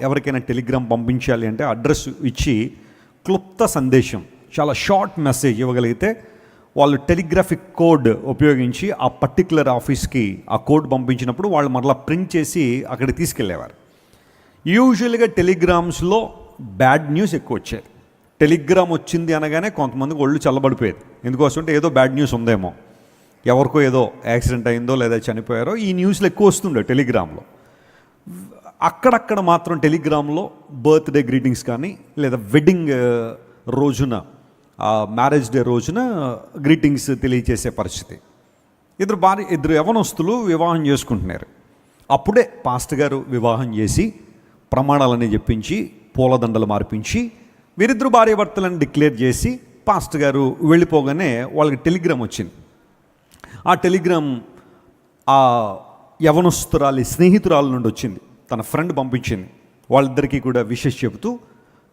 ఎవరికైనా టెలిగ్రామ్ పంపించాలి అంటే అడ్రస్ ఇచ్చి క్లుప్త సందేశం, చాలా షార్ట్ మెసేజ్ ఇవ్వగలిగితే వాళ్ళు టెలిగ్రాఫిక్ కోడ్ ఉపయోగించి ఆ పర్టికులర్ ఆఫీస్కి ఆ కోడ్ పంపించినప్పుడు వాళ్ళు మరలా ప్రింట్ చేసి అక్కడికి తీసుకెళ్ళేవారు. యూజువల్గా టెలిగ్రామ్స్లో బ్యాడ్ న్యూస్ ఎక్కువ వచ్చేది. టెలిగ్రామ్ వచ్చింది అనగానే కొంతమందికి ఒళ్ళు చల్లబడిపోయేది. ఎందుకోసం అంటే ఏదో బ్యాడ్ న్యూస్ ఉందేమో, ఎవరికో ఏదో యాక్సిడెంట్ అయిందో లేదా చనిపోయారో, ఈ న్యూస్లు ఎక్కువ వస్తుండే టెలిగ్రామ్లో. అక్కడక్కడ మాత్రం టెలిగ్రామ్లో బర్త్డే గ్రీటింగ్స్ కానీ లేదా వెడ్డింగ్ రోజున, మ్యారేజ్ డే రోజున గ్రీటింగ్స్ తెలియజేసే పరిస్థితి. ఇద్దరు యవనస్తులు వివాహం చేసుకుంటున్నారు. అప్పుడే పాస్టర్ గారు వివాహం చేసి ప్రమాణాలని చెప్పించి పూలదండలు మార్పించి వీరిద్దరు భార్యాభర్తలను డిక్లేర్ చేసి పాస్టర్ గారు వెళ్ళిపోగానే వాళ్ళకి టెలిగ్రామ్ వచ్చింది. ఆ టెలిగ్రామ్ ఆ యవనస్తురాలి స్నేహితురాల నుండి వచ్చింది. తన ఫ్రెండ్ పంపించింది. వాళ్ళిద్దరికీ కూడా విషెస్ చెబుతూ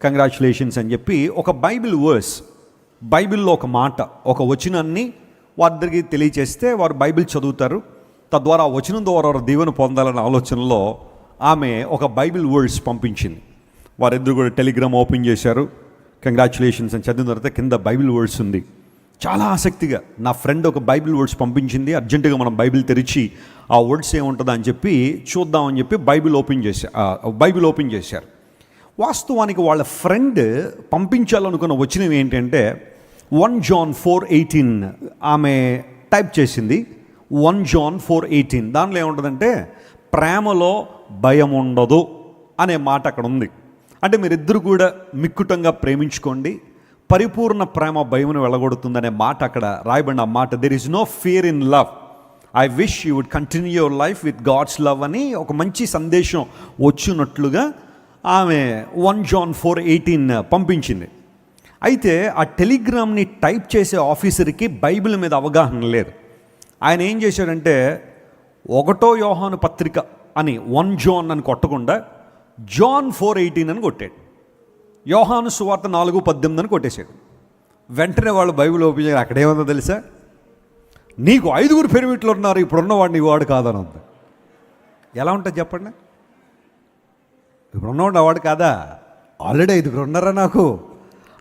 కంగ్రాచులేషన్స్ అని చెప్పి ఒక బైబిల్ వర్స్, బైబిల్లో ఒక మాట, ఒక వచనాన్ని వారిద్దరికి తెలియచేస్తే వారు బైబిల్ చదువుతారు. తద్వారా ఆ వచనం ద్వారా వారు దీవెన పొందాలన్న ఆలోచనలో ఆమె ఒక బైబిల్ వర్డ్స్ పంపించింది. వారిద్దరు కూడా టెలిగ్రామ్ ఓపెన్ చేశారు. కంగ్రాచులేషన్స్ అని చదివిన తర్వాత కింద బైబిల్ వర్డ్స్ ఉంది. చాలా ఆసక్తిగా నా ఫ్రెండ్ ఒక బైబిల్ వర్డ్స్ పంపించింది, అర్జెంటుగా మనం బైబిల్ తెరిచి ఆ వర్డ్స్ ఏముంటుందో అని చెప్పి చూద్దామని చెప్పి బైబిల్ ఓపెన్ చేశారు. వాస్తవానికి వాళ్ళ ఫ్రెండ్ పంపించాలనుకున్న వచనం ఏంటంటే 1 John 4:18 ఆమె టైప్ చేసింది. 1 John 4:18 దానిలో ఏముంటుందంటే ప్రేమలో భయం ఉండదు అనే మాట అక్కడ ఉంది. అంటే మీరిద్దరు కూడా మిక్కుటంగా ప్రేమించుకోండి, పరిపూర్ణ ప్రేమ భయమును వెళ్ళగొడుతుందనే మాట అక్కడ రాయబడిన మాట. There is no fear in love, I wish you would continue your life with God's love అని ఒక మంచి సందేశం వచ్చినట్లుగా ఆమె 1 John 4:18 పంపించింది. అయితే ఆ టెలిగ్రామ్ని టైప్ చేసే ఆఫీసర్కి బైబిల్ మీద అవగాహన లేదు. ఆయన ఏం చేశాడంటే 1 యోహాను పత్రిక అని 1 John అని కొట్టకుండా John 4:18 అని కొట్టాడు. యోహాను సువార్త 4:18 అని కొట్టేశాడు. వెంటనే వాళ్ళు బైబిల్ ఓపెన్ చేయాలి. అక్కడేముందో తెలుసా? నీకు 5 పెరిమిట్లు ఉన్నారు, ఇప్పుడున్నవాడు నీ వాడు కాదని ఉంది. ఎలా ఉంటుంది చెప్పండి? ఇప్పుడున్నవాడు వాడు కాదా? ఆల్రెడీ 5 ఉన్నారా నాకు?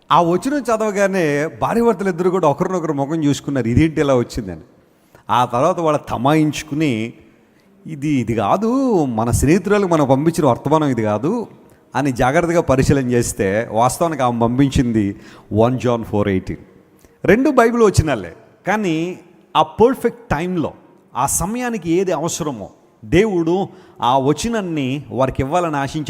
ఆ వచనం చదవగానే భార్యాభర్తలు ఇద్దరు కూడా ఒకరినొకరు ముఖం చూసుకున్నారు, ఇదేంటి ఇలా వచ్చిందని. ఆ తర్వాత వాళ్ళు తమాయించుకుని ఇది కాదు, మన స్నేహితురాలకు మనం పంపించిన వర్తమానం ఇది కాదు అని జాగ్రత్తగా పరిశీలన చేస్తే వాస్తవానికి ఆమె పంపించింది 1 John 4:18. 2 బైబిల్ వచనాలే, కానీ ఆ పర్ఫెక్ట్ టైంలో ఆ సమయానికి ఏది అవసరమో దేవుడు ఆ వచనాన్ని వారికి ఇవ్వాలని ఆశించారు.